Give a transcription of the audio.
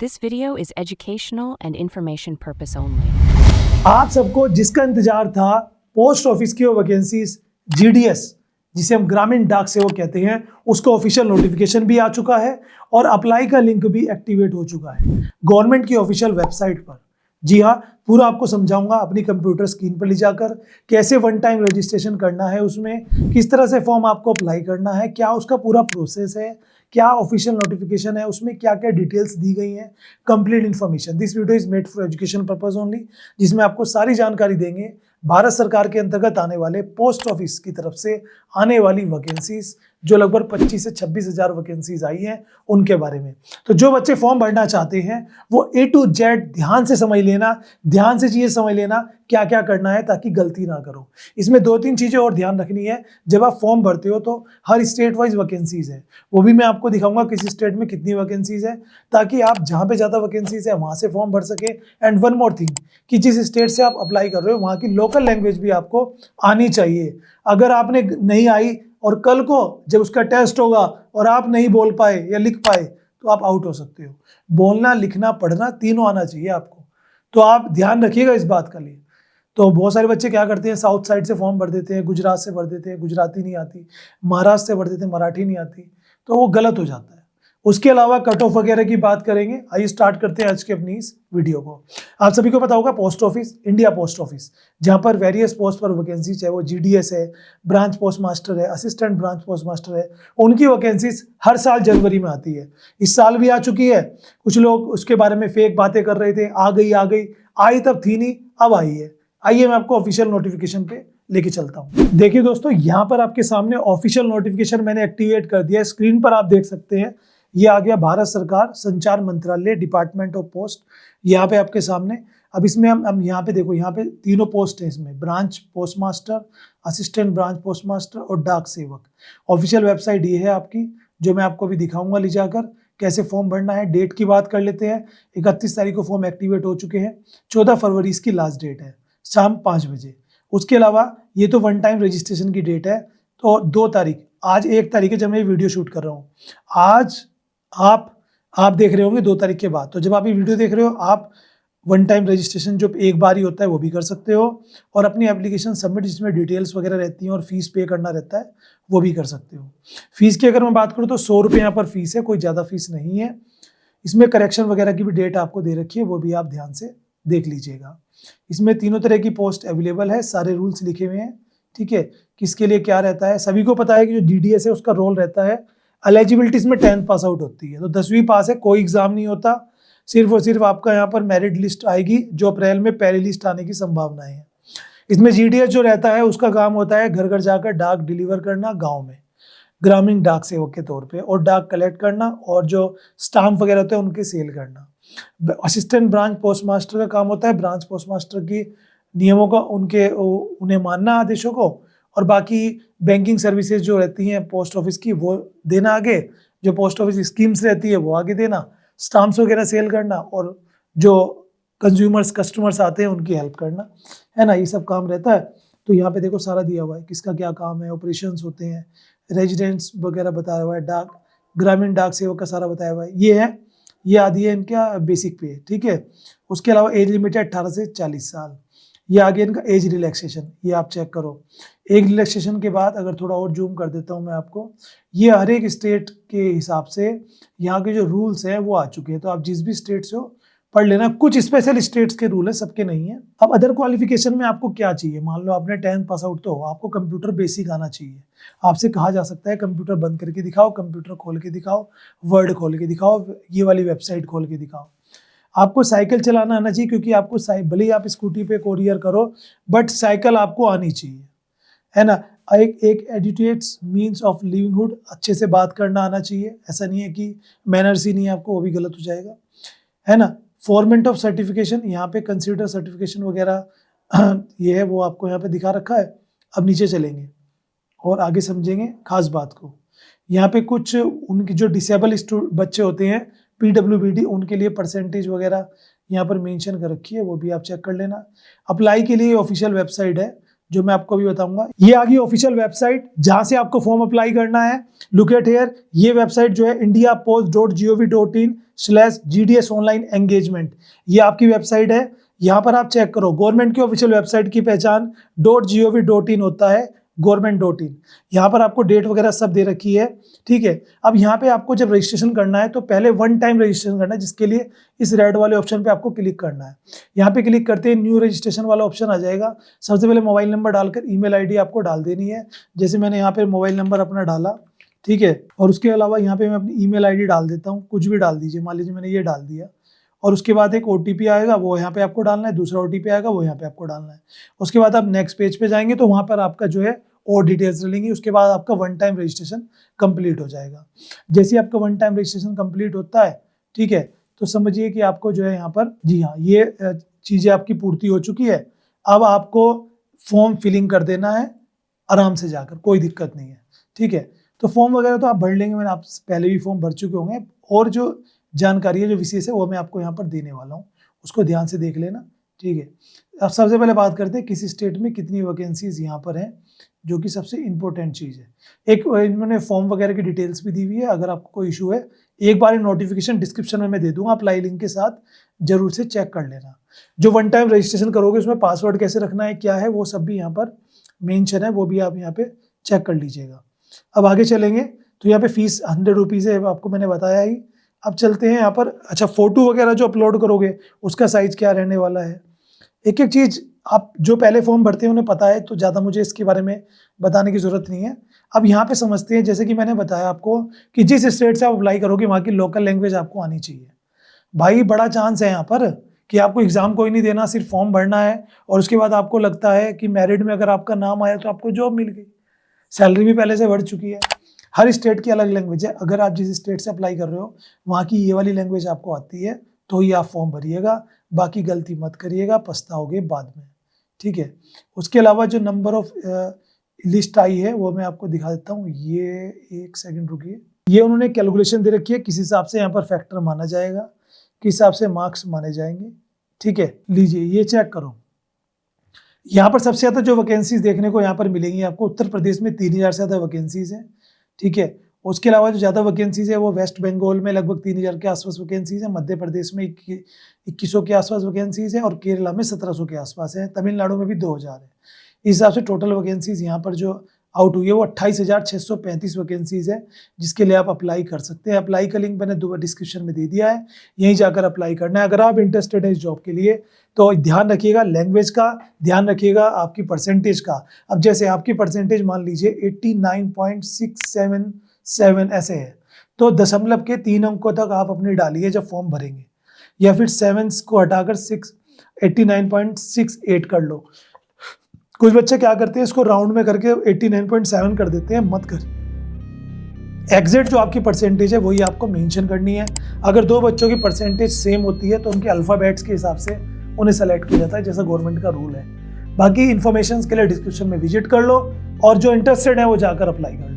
This video is educational and information purpose only. आप सबको जिसका इंतजार था पोस्ट ऑफिस की वैकेंसीज जीडीएस जिसे हम ग्रामीण डाक सेवक कहते हैं उसका ऑफिशियल नोटिफिकेशन भी आ चुका है और अप्लाई का लिंक भी एक्टिवेट हो चुका है गवर्नमेंट की ऑफिशियल वेबसाइट पर। जी हाँ, पूरा आपको समझाऊंगा अपनी कंप्यूटर स्क्रीन पर ले जाकर कैसे वन टाइम रजिस्ट्रेशन करना है, उसमें किस तरह से फॉर्म आपको अप्लाई करना है, क्या उसका पूरा प्रोसेस है, क्या ऑफिशियल नोटिफिकेशन है, उसमें क्या क्या डिटेल्स दी गई हैं, complete information. This video is made for education purpose only, जिसमें आपको सारी जानकारी देंगे भारत सरकार के अंतर्गत आने वाले पोस्ट ऑफिस की तरफ से आने वाली वैकेंसीज, जो लगभग 25 से 26 हज़ार वैकेंसीज आई हैं उनके बारे में। तो जो बच्चे फॉर्म भरना चाहते हैं वो A to Z ध्यान से समझ लेना, ध्यान से चीज़ें समझ लेना क्या क्या करना है ताकि गलती ना करो। इसमें 2-3 चीज़ें और ध्यान रखनी है। जब आप फॉर्म भरते हो तो हर स्टेट वाइज वैकेंसीज है, वो भी मैं आपको दिखाऊंगा किसी स्टेट में कितनी वैकेंसीज है, ताकि आप जहाँ पे ज़्यादा वैकेंसीज है वहाँ से फॉर्म भर सके। एंड वन मोर थिंग कि जिस स्टेट से आप अप्लाई कर रहे हो वहाँ की लोकल लैंग्वेज भी आपको आनी चाहिए। अगर आपने नहीं आई और कल को जब उसका टेस्ट होगा और आप नहीं बोल पाए या लिख पाए तो आप आउट हो सकते हो। बोलना, लिखना, पढ़ना तीनों आना चाहिए आपको, तो आप ध्यान रखिएगा इस बात का लिए। तो बहुत सारे बच्चे क्या करते हैं, साउथ साइड से फॉर्म भर देते हैं, गुजरात से भर देते हैं, गुजराती नहीं आती, महाराष्ट्र से भर देते हैं, मराठी नहीं आती, तो वो गलत हो जाता है। उसके अलावा कट ऑफ वगैरह की बात करेंगे। आइए स्टार्ट करते हैं आज के अपनी इस वीडियो को। आप सभी को पता होगा post office, India post office, जहां पर वेरियस पोस्ट पर वैकेंसी चाहे वो जीडीएस है, ब्रांच पोस्ट मास्टर है, असिस्टेंट ब्रांच पोस्ट मास्टर है, उनकी वैकेंसीज हर साल जनवरी में आती है। इस साल भी आ चुकी है। कुछ लोग उसके बारे में फेक बातें कर रहे थे, आ गई आई तब थी नहीं, अब आई है। आइए मैं आपको ऑफिशियल नोटिफिकेशन पे लेके चलता हूँ। देखिए दोस्तों, यहाँ पर आपके सामने ऑफिशियल नोटिफिकेशन मैंने एक्टिवेट कर दिया है। स्क्रीन पर आप देख सकते हैं, ये आ गया भारत सरकार संचार मंत्रालय, डिपार्टमेंट ऑफ पोस्ट, यहाँ पे आपके सामने। अब इसमें हम यहाँ पे देखो, यहाँ पे तीनों पोस्ट है इसमें, branch post master, assistant branch post master और डाक सेवक। ऑफिशियल वेबसाइट ये है आपकी, जो मैं आपको अभी दिखाऊंगा ले जाकर कैसे फॉर्म भरना है। डेट की बात कर लेते हैं, 31 तारीख को फॉर्म एक्टिवेट हो चुके हैं, 14 फरवरी इसकी लास्ट डेट है, शाम 5 बजे। उसके अलावा ये तो वन टाइम रजिस्ट्रेशन की डेट है। तो 2 तारीख, आज 1 तारीख है जब मैं वीडियो शूट कर रहा हूँ, आज आप देख रहे होंगे 2 तारीख के बाद। तो जब आप ये वीडियो देख रहे हो, आप वन टाइम रजिस्ट्रेशन जो एक बार ही होता है वो भी कर सकते हो, और अपनी एप्लीकेशन सबमिट जिसमें डिटेल्स वगैरह रहती हैं और फीस पे करना रहता है वो भी कर सकते हो। फीस की अगर मैं बात करूँ तो 100 रुपये यहाँ पर फीस है, कोई ज़्यादा फीस नहीं है। इसमें करेक्शन वगैरह की भी डेट आपको दे रखी है, वो भी आप ध्यान से देख लीजिएगा। इसमें तीनों तरह की पोस्ट अवेलेबल है, सारे रूल्स लिखे हुए हैं, ठीक है, किसके लिए क्या रहता है। सभी को पता है कि जो डीडीएस है उसका रोल रहता है, एलिजिबिलिटी इसमें 10th पास आउट होती है, तो 10वीं पास है, कोई एग्जाम नहीं होता। सिर्फ और सिर्फ आपका यहाँ पर मेरिट लिस्ट आएगी, जो अप्रैल में पहली लिस्ट आने की संभावना है। इसमें जीडीएस जो रहता है उसका काम होता है घर घर जाकर डाक डिलीवर करना गांव में, ग्रामीण डाक सेवक के तौर पे, और डाक कलेक्ट करना, और जो स्टाम्प वगैरह होते हैं उनके सेल करना। असिस्टेंट ब्रांच पोस्ट मास्टर का काम होता है ब्रांच पोस्ट मास्टर की नियमों का उन्हें मानना, आदेशों को, और बाकी बैंकिंग सर्विसेज जो रहती हैं पोस्ट ऑफिस की वो देना आगे, जो पोस्ट ऑफिस स्कीम्स रहती है वो आगे देना, स्टाम्प्स वगैरह सेल करना, और जो कस्टमर्स आते हैं उनकी हेल्प करना, है ना, ये सब काम रहता है। तो यहाँ पे देखो सारा दिया हुआ है किसका क्या काम है, ऑपरेशंस होते हैं, रेजिडेंट्स वगैरह बताया हुआ है, डाक ग्रामीण डाक सेवक का सारा बताया हुआ है। ये आदि है इनका बेसिक पे, ठीक है। उसके अलावा एज लिमिट है 18 से 40 साल। ये आगे इनका एज रिलैक्सेशन, ये आप चेक करो। एज रिलैक्सेशन के बाद अगर थोड़ा और जूम कर देता हूँ मैं आपको, ये हर एक स्टेट के हिसाब से यहाँ के जो रूल्स हैं वो आ चुके हैं, तो आप जिस भी स्टेट से हो पढ़ लेना। कुछ स्पेशल स्टेट्स के रूल है, सबके नहीं है। अब अदर क्वालिफिकेशन में आपको क्या चाहिए, मान लो आपने 10th पास आउट तो हो, आपको कंप्यूटर बेसिक आना चाहिए। आपसे कहा जा सकता है कंप्यूटर बंद करके दिखाओ, कंप्यूटर खोल के दिखाओ, वर्ड खोल के दिखाओ, ये वाली वेबसाइट खोल के दिखाओ। आपको साइकिल चलाना आना चाहिए, क्योंकि आपको भले ही आप स्कूटी पे कोरियर करो बट साइकिल आपको आनी चाहिए, है ना। एक एजुकेट्स मीन्स ऑफ लिविंगहुड, अच्छे से बात करना आना चाहिए, ऐसा नहीं है कि मैनर्स ही नहीं है आपको, वो भी गलत हो जाएगा, है ना। फॉर्मेट ऑफ सर्टिफिकेशन, यहाँ पे कंसीडर सर्टिफिकेशन वगैरह ये है वो आपको यहाँ पे दिखा रखा है। अब नीचे चलेंगे और आगे समझेंगे खास बात को। यहाँ पे कुछ उनके जो डिसेबल बच्चे होते हैं PWBD, उनके लिए परसेंटेज वगैरह यहाँ पर मेंशन कर रखी है, वो भी आप चेक कर लेना। अप्लाई के लिए ऑफिशियल वेबसाइट है जो मैं आपको अभी बताऊंगा। ये आ गई ऑफिशियल वेबसाइट जहां से आपको फॉर्म अप्लाई करना है। लुक एट हियर, ये वेबसाइट जो है indiapost.gov.in/GDS ऑनलाइन एंगेजमेंट, ये आपकी वेबसाइट है। यहाँ पर आप चेक करो, गवर्नमेंट की ऑफिशियल वेबसाइट की पहचान .gov.in होता है, government.in। यहाँ पर आपको डेट वगैरह सब दे रखी है, ठीक है। अब यहाँ पे आपको जब रजिस्ट्रेशन करना है तो पहले वन टाइम रजिस्ट्रेशन करना है, जिसके लिए इस रेड वाले ऑप्शन पे आपको क्लिक करना है। यहाँ पे क्लिक करते ही न्यू रजिस्ट्रेशन वाला ऑप्शन आ जाएगा। सबसे पहले मोबाइल नंबर डालकर ईमेल आईडी आपको डाल देनी है। जैसे मैंने यहाँ पे मोबाइल नंबर अपना डाला, ठीक है, और उसके अलावा यहाँ पे मैं अपनी ईमेल आईडी डाल देता हूँ, कुछ भी डाल दीजिए, मान लीजिए मैंने ये डाल दिया। और उसके बाद एक OTP आएगा, वो यहाँ पे आपको डालना है, दूसरा OTP आएगा, वो यहाँ पे आपको डालना है। उसके बाद आप नेक्स्ट पेज पे जाएंगे तो वहाँ पर आपका जो है और डिटेल्स डालेंगे। उसके बाद आपका वन टाइम रजिस्ट्रेशन कंप्लीट हो जाएगा। जैसे आपका वन टाइम रजिस्ट्रेशन कंप्लीट होता है, ठीक है, तो समझिए कि आपको जो है यहाँ पर, जी हाँ, ये चीज़ें आपकी पूर्ति हो चुकी है। अब आपको फॉर्म फिलिंग कर देना है आराम से जाकर, कोई दिक्कत नहीं है, ठीक है। तो फॉर्म वगैरह तो आप भर लेंगे, मैंने आप पहले भी फॉर्म भर चुके होंगे, और जो जानकारी है जो विशेष है वो मैं आपको यहाँ पर देने वाला हूँ, उसको ध्यान से देख लेना, ठीक है। अब सबसे पहले बात करते हैं किसी स्टेट में कितनी वैकेंसीज यहाँ पर हैं, जो कि सबसे इम्पोर्टेंट चीज़ है। एक इन्होंने फॉर्म वगैरह की डिटेल्स भी दी हुई है, अगर आपको कोई इशू है एक बार नोटिफिकेशन डिस्क्रिप्शन में मैं दे दूंगा, अप्लाई लिंक के साथ जरूर से चेक कर लेना। जो वन टाइम रजिस्ट्रेशन करोगे उसमें पासवर्ड कैसे रखना है, क्या है, वो सब भी यहाँ पर मेंशन है, वो भी आप यहाँ पे चेक कर लीजिएगा। अब आगे चलेंगे तो यहाँ पे फीस 100 रुपीज़ है, आपको मैंने बताया ही। अब चलते हैं यहाँ पर, अच्छा, फोटो वगैरह जो अपलोड करोगे उसका साइज क्या रहने वाला है। एक एक चीज़ आप जो पहले फॉर्म भरते हैं उन्हें पता है, तो ज़्यादा मुझे इसके बारे में बताने की ज़रूरत नहीं है। अब यहाँ पे समझते हैं, जैसे कि मैंने बताया आपको कि जिस स्टेट से आप अप्लाई करोगे वहाँ की लोकल लैंग्वेज आपको आनी चाहिए। भाई बड़ा चांस है यहाँ पर कि आपको एग्ज़ाम कोई नहीं देना, सिर्फ फॉर्म भरना है, और उसके बाद आपको लगता है कि मेरिट में अगर आपका नाम आया तो आपको जॉब मिल गई, सैलरी भी पहले से बढ़ चुकी है। हर स्टेट की अलग लैंग्वेज है, अगर आप जिस स्टेट से अप्लाई कर रहे हो वहाँ की ये वाली लैंग्वेज आपको आती है तो ही आप फॉर्म भरिएगा, बाकी गलती मत करिएगा, पछताओगे बाद में, ठीक है। उसके अलावा जो नंबर ऑफ लिस्ट आई है वो मैं आपको दिखा देता हूँ। ये एक सेकंड रुकिए, ये उन्होंने कैलकुलेशन दे रखी है, किस हिसाब से यहाँ पर फैक्टर माना जाएगा, किस हिसाब से मार्क्स माने जाएंगे, ठीक है। लीजिए ये चेक करो, यहाँ पर सबसे ज़्यादा जो वैकेंसीज देखने को यहाँ पर मिलेंगी आपको, उत्तर प्रदेश में 3000 से ज़्यादा वैकेंसीज हैं, ठीक है। उसके अलावा जो ज़्यादा वैकेंसीज है वो वेस्ट बंगाल में लगभग 3000 के आसपास वैकेंसीज है, मध्य प्रदेश में 2100 के आसपास वैकेंसीज है, और केरला में 1700 के आसपास है, तमिलनाडु में भी 2000 है। इस हिसाब से टोटल वैकेंसीज यहाँ पर जो आउट हुई है वो 28,635 वैकेंसीज है, जिसके लिए आप अप्लाई कर सकते हैं। अप्लाई का लिंक मैंने डिस्क्रिप्शन में दे दिया है, यहीं जाकर अप्लाई करना है। अगर आप इंटरेस्टेड है इस जॉब के लिए तो ध्यान रखिएगा लैंग्वेज का, ध्यान रखिएगा आपकी परसेंटेज का। अब जैसे आपकी परसेंटेज मान लीजिए 89.677 ऐसे है, तो दशमलव के 3 अंकों तक आप अपने डालिए जब फॉर्म भरेंगे, या फिर 7 को हटाकर 89.68 कर लो। कुछ बच्चे क्या करते हैं, इसको राउंड में करके 89.7 कर देते हैं, मत कर। एग्जैक्ट जो आपकी परसेंटेज है वही आपको मेंशन करनी है। अगर दो बच्चों की परसेंटेज सेम होती है तो उनके अल्फ़ाबेट्स के हिसाब से उन्हें सेलेक्ट किया जाता है, जैसा गवर्नमेंट का रूल है। बाकी इन्फॉर्मेशन के लिए डिस्क्रिप्शन में विजिट कर लो, और जो इंटरेस्टेड है वो जाकर अप्लाई कर लो।